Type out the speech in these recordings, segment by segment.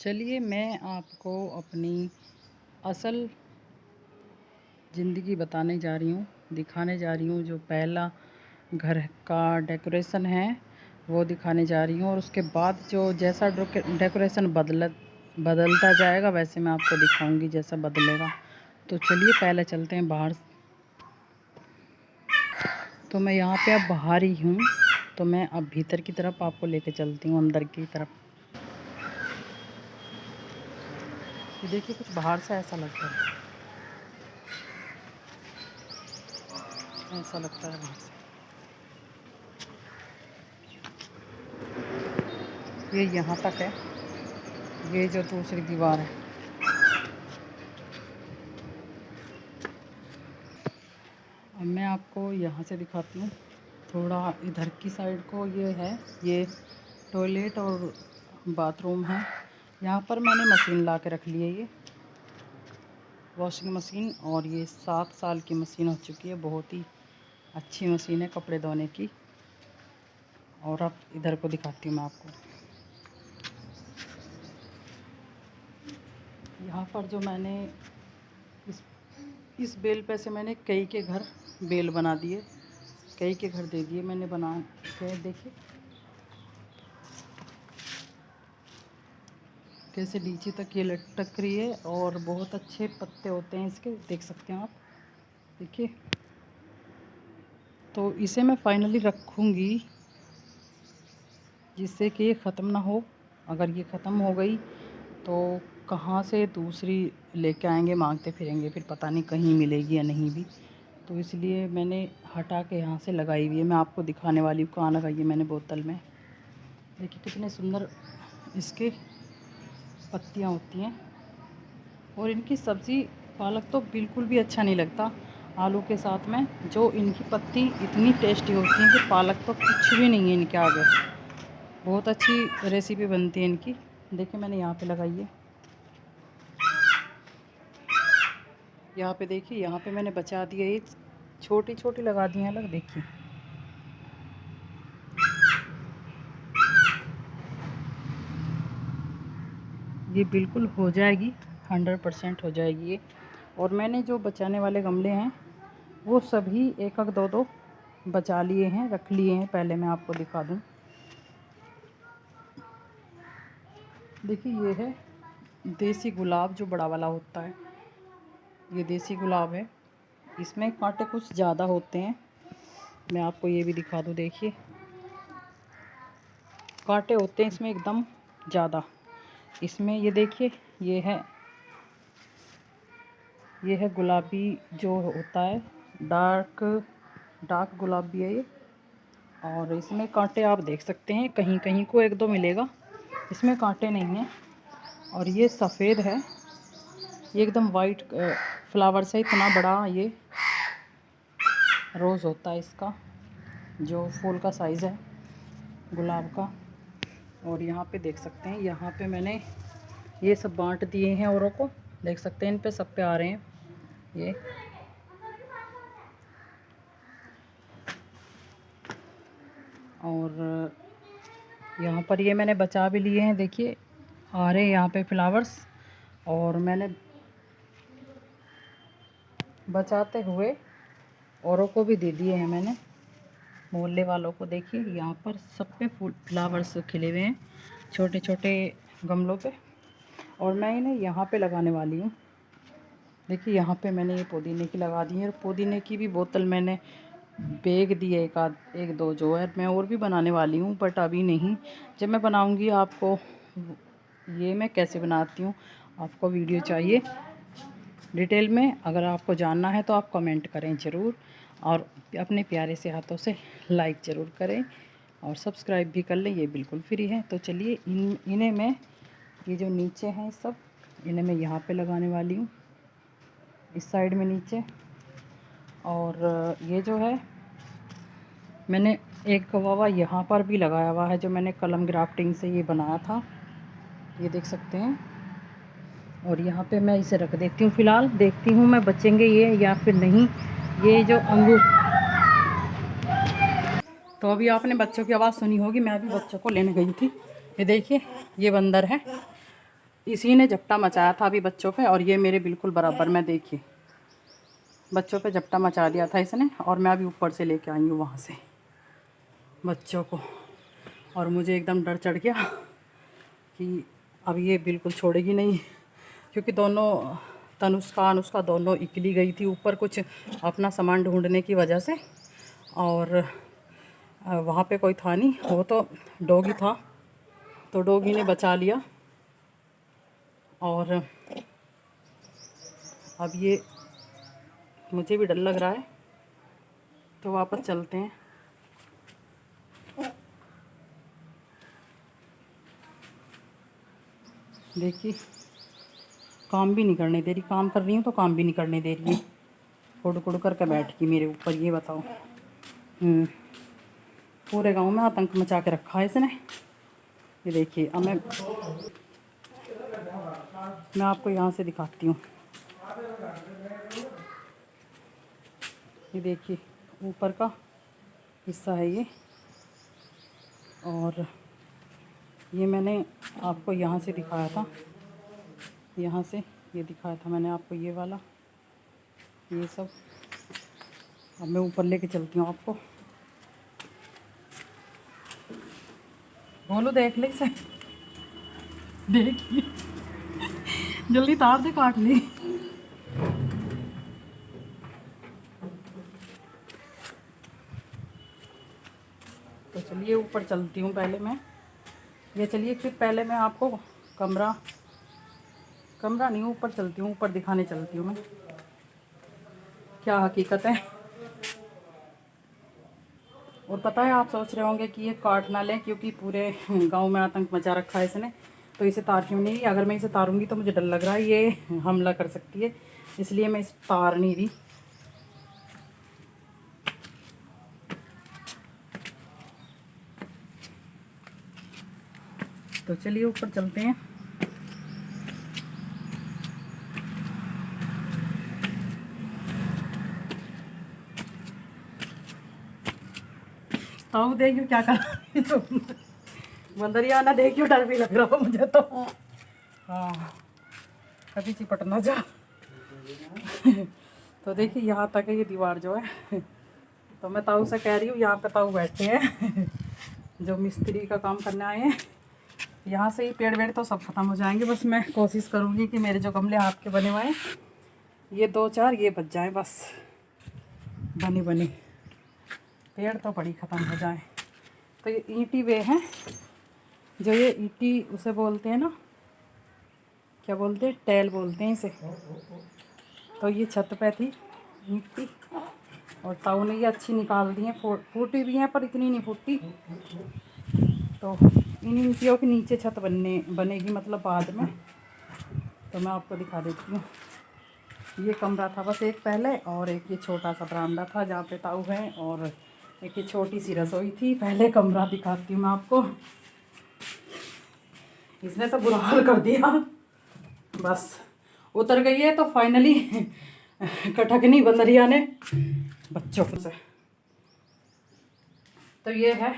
चलिए मैं आपको अपनी असल ज़िंदगी बताने जा रही हूँ, दिखाने जा रही हूँ। जो पहला घर का डेकोरेशन है वो दिखाने जा रही हूँ, और उसके बाद जो जैसा डेकोरेशन बदलता जाएगा वैसे मैं आपको दिखाऊंगी जैसा बदलेगा। तो चलिए पहले चलते हैं बाहर। तो मैं यहाँ पे अब बाहर ही हूँ, तो मैं अब भीतर की तरफ आपको लेके चलती हूँ, अंदर की तरफ। ये देखिए कुछ बाहर से ऐसा लगता है, ऐसा लगता है बाहर से। ये यहाँ तक है, ये जो दूसरी दीवार है। अब मैं आपको यहाँ से दिखाती हूँ थोड़ा इधर की साइड को। ये है, ये टॉयलेट और बाथरूम है। यहाँ पर मैंने मशीन ला के रख ली है, ये वॉशिंग मशीन, और ये 7 साल की मशीन हो चुकी है। बहुत ही अच्छी मशीन है कपड़े धोने की। और अब इधर को दिखाती हूँ मैं आपको। यहाँ पर जो मैंने इस बेल पे से मैंने कई के घर बेल बना दिए, कई के घर दे दिए मैंने बना के। देखिए कैसे नीचे तक ये लटक रही है, और बहुत अच्छे पत्ते होते हैं इसके, देख सकते हैं आप। देखिए, तो इसे मैं फाइनली रखूँगी जिससे कि ये ख़त्म ना हो। अगर ये ख़त्म हो गई तो कहाँ से दूसरी लेके आएंगे, मांगते फिरेंगे, फिर पता नहीं कहीं मिलेगी या नहीं भी। तो इसलिए मैंने हटा के यहाँ से लगाई हुई है। मैं आपको दिखाने वाली हूँ कहाँ लगाई है मैंने, बोतल में। देखिए कितने सुंदर इसके पत्तियाँ होती हैं। और इनकी सब्ज़ी पालक तो बिल्कुल भी अच्छा नहीं लगता आलू के साथ में। जो इनकी पत्ती इतनी टेस्टी होती है कि पालक तो कुछ भी नहीं है इनके आगे। बहुत अच्छी रेसिपी बनती है इनकी। देखिए मैंने यहाँ पे लगाई है, यहाँ पे देखिए, यहाँ पे मैंने बचा दिया। ये छोटी छोटी लगा दी हैं अलग। देखिए ये बिल्कुल हो जाएगी, 100% हो जाएगी ये। और मैंने जो बचाने वाले गमले हैं वो सभी एक एक दो दो बचा लिए हैं, रख लिए हैं। पहले मैं आपको दिखा दूं। देखिए ये है देसी गुलाब, जो बड़ा वाला होता है, ये देसी गुलाब है। इसमें कांटे कुछ ज़्यादा होते हैं, मैं आपको ये भी दिखा दूं। देखिए कांटे होते हैं इसमें एकदम ज़्यादा। इसमें ये देखिए, ये है गुलाबी जो होता है, डार्क गुलाबी है ये। और इसमें कांटे आप देख सकते हैं, कहीं कहीं को एक दो मिलेगा, इसमें कांटे नहीं हैं। और ये सफ़ेद है, ये एकदम वाइट फ्लावर से इतना बड़ा ये रोज़ होता है इसका, जो फूल का साइज़ है गुलाब का। और यहाँ पे देख सकते हैं, यहाँ पे मैंने ये सब बांट दिए हैं औरों को। देख सकते हैं इन पे सब पे आ रहे हैं ये। और यहाँ पर ये मैंने बचा भी लिए हैं। देखिए आ रहे हैं यहाँ पे फ्लावर्स, और मैंने बचाते हुए औरों को भी दे दिए हैं मैंने, मोहल्ले वालों को। देखिए यहाँ पर सब पे फ्लावर्स खिले हुए हैं, छोटे छोटे गमलों पे। और मैं इन्हें यहाँ पे लगाने वाली हूँ। देखिए यहाँ पे मैंने ये पुदीने की लगा दी है, और पुदीने की भी बोतल मैंने बेच दी है, एक दो जो है। मैं और भी बनाने वाली हूँ, बट अभी नहीं। जब मैं बनाऊँगी आपको, ये मैं कैसे बनाती हूँ आपको वीडियो चाहिए डिटेल में। अगर आपको जानना है तो आप कमेंट करें ज़रूर, और अपने प्यारे से हाथों से लाइक ज़रूर करें, और सब्सक्राइब भी कर लें, ये बिल्कुल फ्री है। तो चलिए इन्हें मैं, ये जो नीचे हैं सब, इन्हें मैं यहाँ पे लगाने वाली हूँ, इस साइड में नीचे। और ये जो है मैंने एक कवावा यहाँ पर भी लगाया हुआ है, जो मैंने कलम ग्राफ्टिंग से ये बनाया था, ये देख सकते हैं। और यहाँ पे मैं इसे रख देती हूँ फ़िलहाल, देखती हूँ मैं बचेंगे ये या फिर नहीं। ये जो अंगूर, तो अभी आपने बच्चों की आवाज़ सुनी होगी, मैं अभी बच्चों को लेने गई थी। ये देखिए ये बंदर है, इसी ने झपटा मचाया था अभी बच्चों पे, और ये मेरे बिल्कुल बराबर में देखिए बच्चों पे झपटा मचा दिया था इसने, और मैं अभी ऊपर से लेके आई हूँ वहाँ से बच्चों को, और मुझे एकदम डर चढ़ गया कि अब ये बिल्कुल छोड़ेगी नहीं, क्योंकि दोनों तनुष्का अनुष्का दोनों इकली गई थी ऊपर कुछ अपना सामान ढूंढने की वजह से, और वहाँ पे कोई था नहीं, वो तो डॉगी था, तो डॉगी ने बचा लिया। और अब ये मुझे भी डर लग रहा है, तो वापस चलते हैं। देखिए काम भी नहीं करने दे रही, काम कर रही हूँ तो काम भी नहीं करने दे रही है, कुड़ कुड़ करके बैठ गई मेरे ऊपर। ये बताओ, पूरे गांव में आतंक मचा के रखा है इसने। ये देखिए, अब मैं आपको यहाँ से दिखाती हूँ। ये देखिए ऊपर का हिस्सा है ये, और ये मैंने आपको यहाँ से दिखाया था, यहाँ से ये दिखाया था मैंने आपको, ये वाला ये सब। अब मैं ऊपर लेके चलती हूँ आपको। बोलो देख ले से, देखिए जल्दी तार दे, काट ली। तो चलिए ऊपर चलती हूँ पहले मैं, ये चलिए फिर पहले मैं आपको कमरा नहीं, ऊपर चलती हूँ, ऊपर दिखाने चलती हूँ मैं क्या हकीकत है। और पता है, आप सोच रहे होंगे कि ये काट ना लें क्योंकि पूरे गांव में आतंक मचा रखा है इसने, तो इसे तार क्यों नहीं रही। अगर मैं इसे तारूंगी तो मुझे डर लग रहा है ये हमला कर सकती है, इसलिए मैं इसे तार नहीं रही। तो चलिए ऊपर चलते हैं। ताऊ देखियो क्या कर रही है बंदरिया ना, देखियो डर भी लग रहा हो मुझे तो। हाँ, कभी चिपट ना जा। तो देखिए यहाँ तक है ये दीवार जो है, तो मैं ताऊ से कह रही हूँ, यहाँ पे ताऊ बैठे हैं जो मिस्त्री का काम करने आए हैं। यहाँ से ही पेड़ वेड़ तो सब खत्म हो जाएंगे, बस मैं कोशिश करूँगी कि मेरे जो गमले हाथ के बने हुए हैं ये 2-4 ये बच जाएं, बस बनी बनी पेड़ तो बड़ी ख़त्म हो जाए। तो ये ईंटी वे हैं, जो ये ईंटी उसे बोलते हैं ना, क्या बोलते हैं, टैल बोलते हैं इसे। तो ये छत पे थी ईंटी, और ताऊ ने ये अच्छी निकाल दी है, फूटी भी हैं पर इतनी नहीं फूटी। तो इन ईंटियों के नीचे छत बनेगी मतलब बाद में, तो मैं आपको दिखा देती हूँ। ये कमरा था बस एक पहले, और एक ये छोटा सा बरामदा था जहाँ पे ताऊ है, और एक ये छोटी सी रसोई थी। पहले कमरा दिखाती हूँ मैं आपको। इसने तो बुरा हाल कर दिया, बस उतर गई है तो फाइनली कटकनी बंदरिया ने बच्चों से। तो ये है,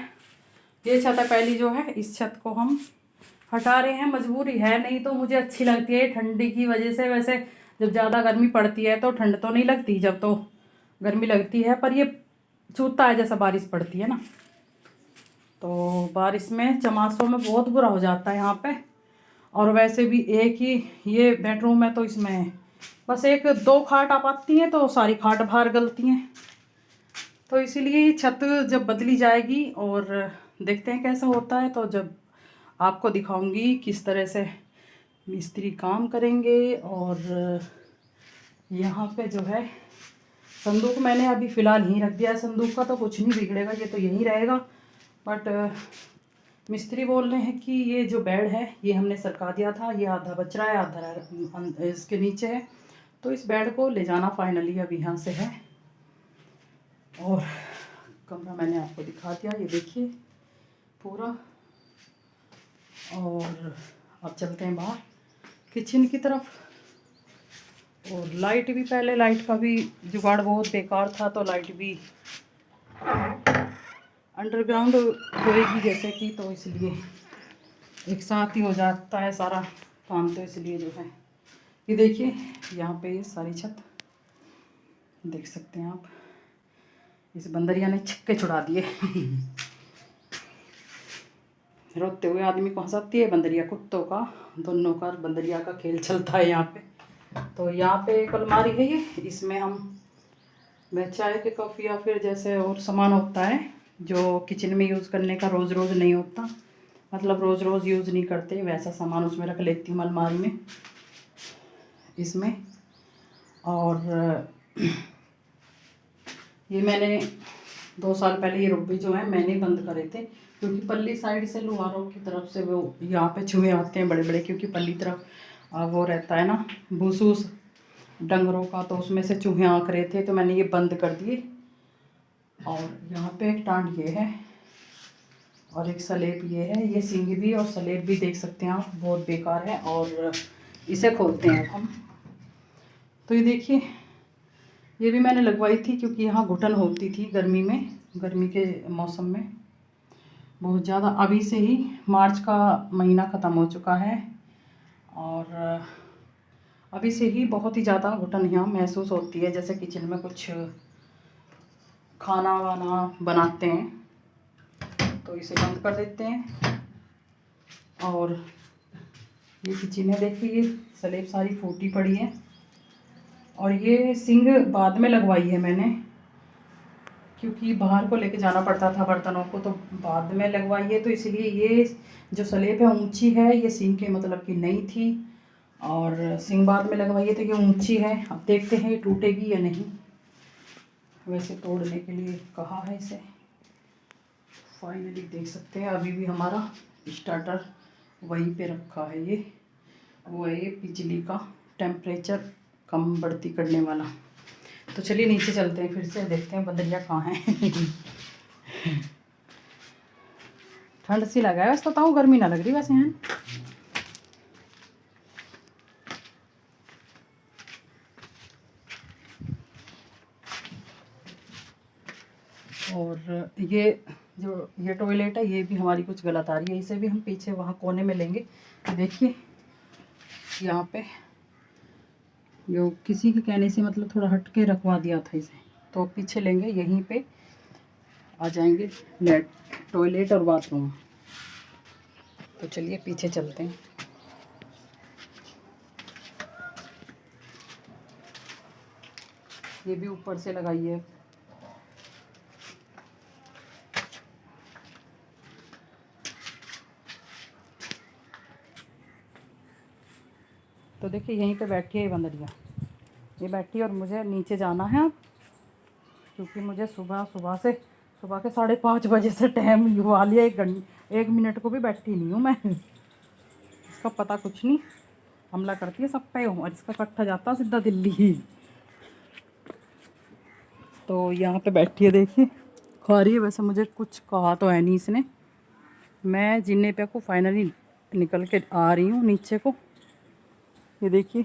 ये छत है पहली जो है, इस छत को हम हटा रहे हैं, मजबूरी है, नहीं तो मुझे अच्छी लगती है ठंडी की वजह से। वैसे जब ज़्यादा गर्मी पड़ती है तो ठंड तो नहीं लगती, जब तो गर्मी लगती है, पर ये चूता है जैसा बारिश पड़ती है ना, तो बारिश में चमासों में बहुत बुरा हो जाता है यहाँ पे। और वैसे भी एक ही ये बेडरूम है, तो इसमें बस 1-2 खाट आ पाती हैं, तो सारी खाट बाहर गलती हैं। तो इसीलिए छत जब बदली जाएगी और देखते हैं कैसा होता है, तो जब आपको दिखाऊंगी किस तरह से मिस्त्री काम करेंगे। और यहाँ पे जो है संदूक मैंने अभी फ़िलहाल यहीं रख दिया है, संदूक का तो कुछ नहीं बिगड़ेगा, ये तो यहीं रहेगा। बट मिस्त्री बोल रहे हैं कि ये जो बेड है ये हमने सरका दिया था, ये आधा बच रहा है, आधा इसके नीचे है, तो इस बेड को ले जाना फाइनली अब यहाँ से है। और कमरा मैंने आपको दिखा दिया, ये देखिए पूरा। और अब चलते हैं बाहर किचन की तरफ। और लाइट भी, पहले लाइट का भी जुगाड़ बहुत बेकार था, तो लाइट भी अंडरग्राउंड होएगी जैसे कि, तो इसलिए एक साथ ही हो जाता है सारा काम तो इसलिए जो है, ये देखिए यहाँ पे ये सारी छत देख सकते हैं आप, इस बंदरिया ने छक्के छुड़ा दिए। रोते हुए आदमी को हंसाती है बंदरिया, कुत्तों का दोनों का बंदरिया का खेल चलता है यहाँ पे। तो यहाँ पे एक अलमारी है ये, इसमें हम मैं चाय के कप या फिर जैसे और सामान होता है जो किचन में यूज़ करने का रोज़ रोज़ नहीं होता, मतलब रोज़ रोज़ यूज़ नहीं करते, वैसा सामान उसमें रख लेती हूँ अलमारी में इसमें। और ये मैंने 2 साल पहले ये रुब्बी जो है मैंने बंद करे थे, क्योंकि पल्ली साइड से लुहारों की तरफ से वो यहाँ पे चूहे आते हैं बड़े बड़े, क्योंकि पल्ली तरफ वो रहता है ना भूसूस डंगरों का, तो उसमें से चूहे आँक रहे थे, तो मैंने ये बंद कर दिए। और यहाँ पे एक टाँड ये है और एक सलेब ये है, ये सींग भी और सलेब भी देख सकते हैं आप, बहुत बेकार है। और इसे खोलते हैं हम, तो ये देखिए ये भी मैंने लगवाई थी, क्योंकि यहाँ घुटन होती थी गर्मी में, गर्मी के मौसम में बहुत ज़्यादा। अभी से ही मार्च का महीना ख़त्म हो चुका है और अभी से ही बहुत ही ज़्यादा घुटन यहाँ महसूस होती है, जैसे किचन में कुछ खाना वाना बनाते हैं तो इसे बंद कर देते हैं। और ये किचन है, देखिए ये स्लेब सारी फूटी पड़ी है, और ये सिंग बाद में लगवाई है मैंने, क्योंकि बाहर को लेके जाना पड़ता था बर्तनों को, तो बाद में लगवाई है, तो इसलिए ये जो स्लेब है ऊंची है, ये सिंग के मतलब की नहीं थी, और सिंग बाद में लगवाई है तो ये ऊंची है। अब देखते हैं ये टूटेगी या नहीं, वैसे तोड़ने के लिए कहा है इसे। फाइनली देख सकते हैं अभी भी हमारा स्टार्टर वहीं पे रखा है, ये वो है ये बिजली का टेम्परेचर कम बढ़ती करने वाला। तो चलिए नीचे चलते हैं, फिर से देखते हैं बंदरिया कहाँ है। ठंड सी लगा है वैसे, बताऊँ गर्मी ना लग रही वैसे हैं। और ये जो ये टॉयलेट है, ये भी हमारी कुछ गलत आ रही है, इसे भी हम पीछे वहाँ कोने में लेंगे। देखिए यहाँ पे जो किसी के कहने से मतलब थोड़ा हट के रखवा दिया था इसे, तो पीछे लेंगे, यहीं पे आ जाएंगे टॉयलेट और बाथरूम। तो चलिए पीछे चलते हैं। ये भी ऊपर से लगाई है। तो देखिए यहीं पे बैठी है बंदरिया, ये बैठी है और मुझे नीचे जाना है अब, क्योंकि मुझे सुबह के 5:30 बजे से टाइम युवा लिया, 1 मिनट को भी बैठी नहीं हूँ मैं। इसका पता कुछ नहीं, हमला करती है सब पे और इसका कट्ठा जाता है सीधा दिल्ली ही। तो यहाँ पे बैठी है, देखिए खा रही है। वैसे मुझे कुछ कहा तो है नहीं इसने। मैं जिन्ने पे को फाइनली निकल के आ रही हूँ नीचे को, ये देखिए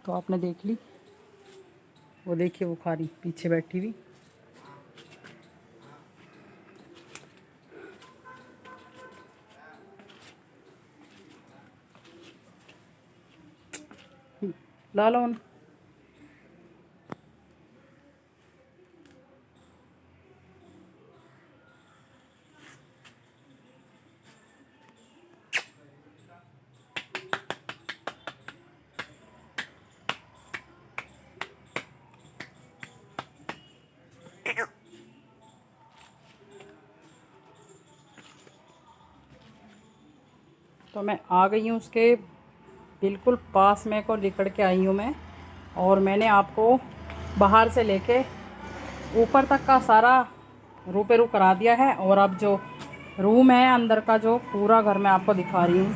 तो आपने देख ली, वो देखिए वो खा रही पीछे बैठी हुई। ला लो। तो मैं आ गई हूँ उसके बिल्कुल पास में को लिकड़ के आई हूँ मैं, और मैंने आपको बाहर से लेके ऊपर तक का सारा रूपेरू करा दिया है। और अब जो रूम है अंदर का, जो पूरा घर मैं आपको दिखा रही हूँ।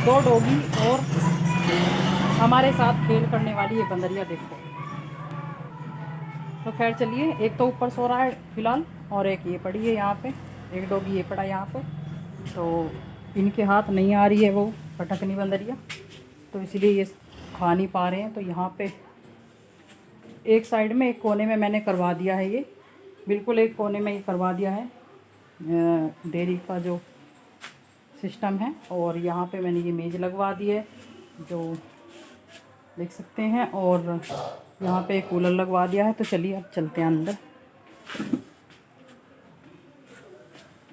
दो डॉगी और हमारे साथ खेल करने वाली ये बंदरिया देखो। तो खैर चलिए, एक तो ऊपर सो रहा है फिलहाल और एक ये पड़ी है यहाँ पे, एक डॉगी ये पड़ा यहाँ पे। तो इनके हाथ नहीं आ रही है वो पटकनी बंदरिया, तो इसलिए ये खा नहीं पा रहे हैं। तो यहाँ पे एक साइड में, एक कोने में मैंने करवा दिया है, ये बिल्कुल एक कोने में ये करवा दिया है डेयरी का जो सिस्टम है। और यहाँ पे मैंने ये मेज़ लगवा दी है जो देख सकते हैं, और यहाँ पे एक कूलर लगवा दिया है। तो चलिए अब चलते हैं अंदर।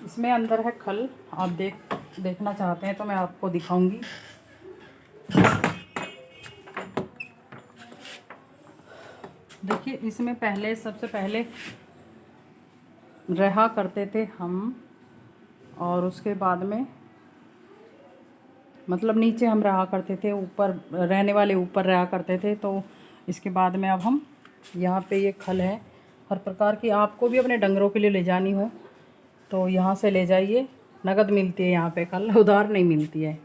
इसमें अंदर है खल, आप देखना चाहते हैं तो मैं आपको दिखाऊंगी। देखिए इसमें पहले, सबसे पहले रहा करते थे हम, और उसके बाद में मतलब नीचे हम रहा करते थे, ऊपर रहने वाले ऊपर रहा करते थे। तो इसके बाद में अब हम यहाँ पे ये खल है हर प्रकार की। आपको भी अपने डंगरों के लिए ले जानी हो तो यहाँ से ले जाइए, नगद मिलती है यहाँ पे खल, उधार नहीं मिलती है,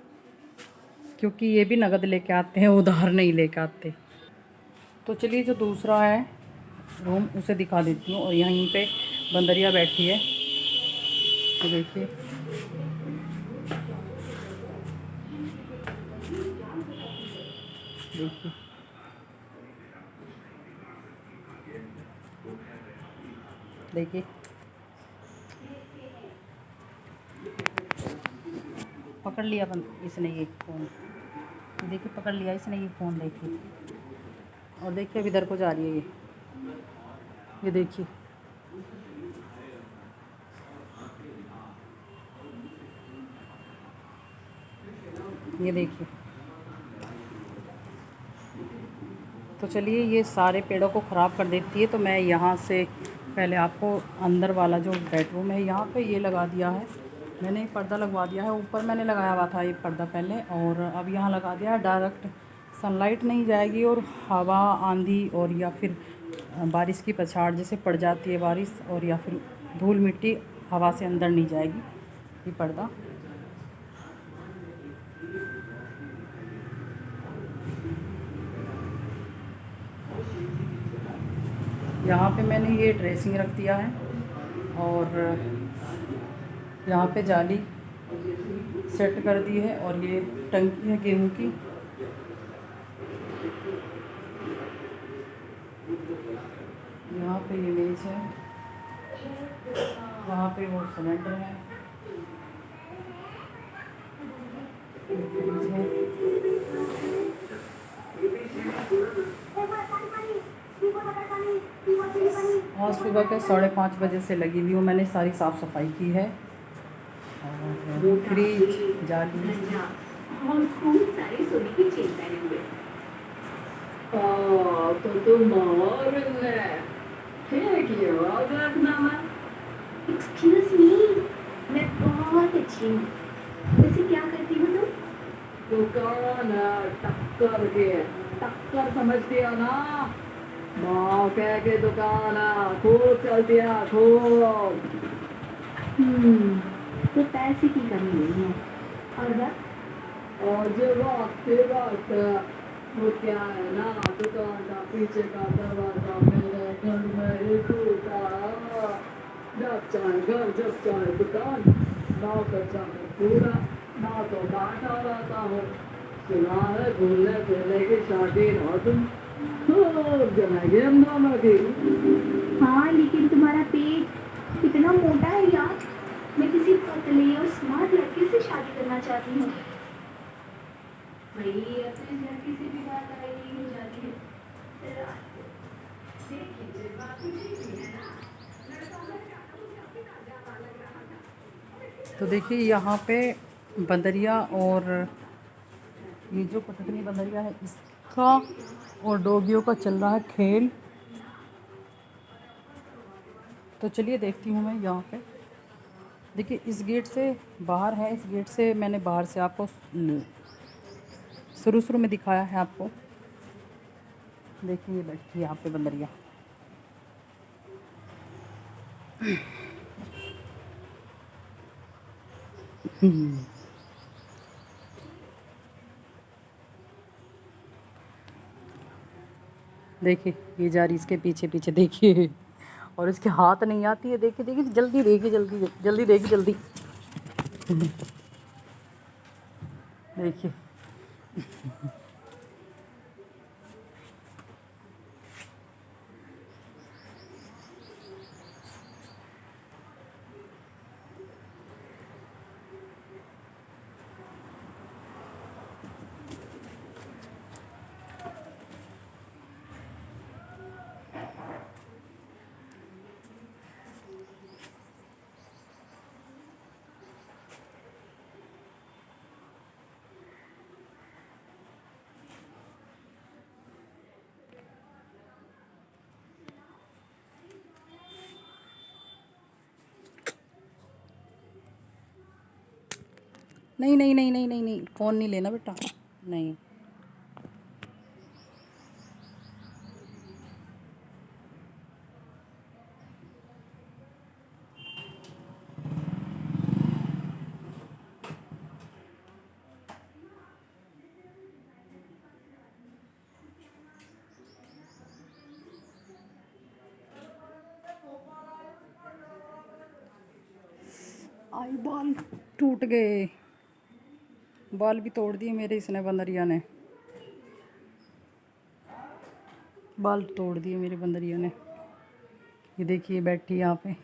क्योंकि ये भी नगद लेके आते हैं, उधार नहीं लेके आते। तो चलिए जो दूसरा है रूम उसे दिखा देती हूँ। और यहीं पे बंदरिया बैठी है, तो देखिए देखिए देखिए पकड़ लिया इसने ये फ़ोन, देखिए पकड़ लिया इसने ये फ़ोन, देखिए। और देखिए अब इधर को जा रही है ये देखिए। ये देखिए। तो चलिए ये सारे पेड़ों को ख़राब कर देती है। तो मैं यहाँ से पहले आपको अंदर वाला जो बेडरूम है यहाँ पे ये लगा दिया है मैंने, पर्दा लगवा दिया है। ऊपर मैंने लगाया हुआ था ये पर्दा पहले, और अब यहाँ लगा दिया है। डायरेक्ट सनलाइट नहीं जाएगी, और हवा, आंधी और या फिर बारिश की पछाड़ जैसे पड़ जाती है बारिश, और या फिर धूल मिट्टी हवा से अंदर नहीं जाएगी ये पर्दा। यहाँ पे मैंने ये ड्रेसिंग रख दिया है, और यहाँ पे जाली सेट कर दी है, और ये टंकी है गेहूं की। यहाँ पे ये मेज है, वहाँ पे वो सिलेंडर है, फ्रिज है। आज सुबह के 5:30 बजे से लगी हुई हूँ, मैंने सारी साफ़ सफाई की है। और फ्रिज, जाली, और खूब सारी सोने की चेन पहने हुए। तो तुम और एक्सक्यूज मी, मैं बहुत अच्छी हूँ। वैसे क्या करती हो तुम? दुकान टक्कर के, टक्कर समझती हो ना? माँ कह के दुकान खूब चलती है, खूब। तो पैसे की कमी नहीं है। और बात? और जो वक्त वो क्या है ना, दुकान का पीछे का दरवाजा मेरे घर में ही खुलता है। जब चाहे घर, जब चाहे दुकान, ना तो चाहे पूरा, ना तो बांटा रहता हो। सुना है घूमने फिरने की शौकीन हो तुम, खूब जमेगी हम दोनों की। हाँ लेकिन तुम्हारा पेट कितना मोटा है यार। मैं किसी पतले और स्मार्ट लड़के से शादी करना चाहती हूँ। भाई अपने लड़की से भी बात आई हो जाती है। तो देखिए यहाँ पे बंदरिया, और ये जो पटकनी बंदरिया है इसका और डॉगियों का चल रहा है खेल। तो चलिए देखती हूँ मैं यहाँ पे। देखिए इस गेट से बाहर है, इस गेट से मैंने बाहर से आपको शुरू में दिखाया है आपको। देखिए ये बैठी है यहाँ पे बंदरिया। देखिए ये जा रही इसके पीछे पीछे, देखिए। और इसके हाथ नहीं आती है, देखिए देखिए जल्दी, देखिए जल्दी जल्दी, देखिए जल्दी। देखिए नहीं नहीं नहीं नहीं नहीं नहीं, फ़ोन नहीं लेना बेटा, नहीं। आई बाल टूट गए, बाल भी तोड़ दिए मेरे इसने, बंदरिया ने बाल तोड़ दिए मेरे बंदरिया ने। ये देखिए बैठी यहाँ पे,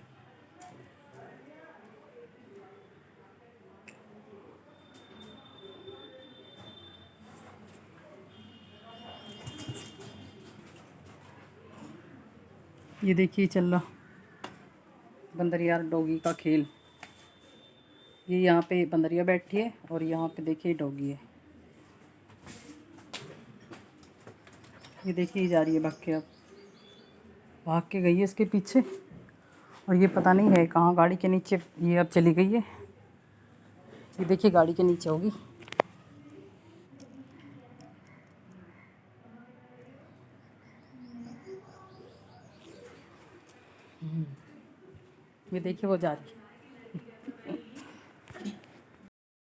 ये देखिए चल रहा बंदरिया डॉगी का खेल। ये यहाँ पे बंदरिया बैठी है और यहाँ पे देखिए डॉगी है। ये देखिए ये जा रही है भाग के, अब भाग के गई है इसके पीछे, और ये पता नहीं है कहाँ, गाड़ी के नीचे ये अब चली गई है। ये देखिए गाड़ी के नीचे होगी। ये देखिए वो जा रही है।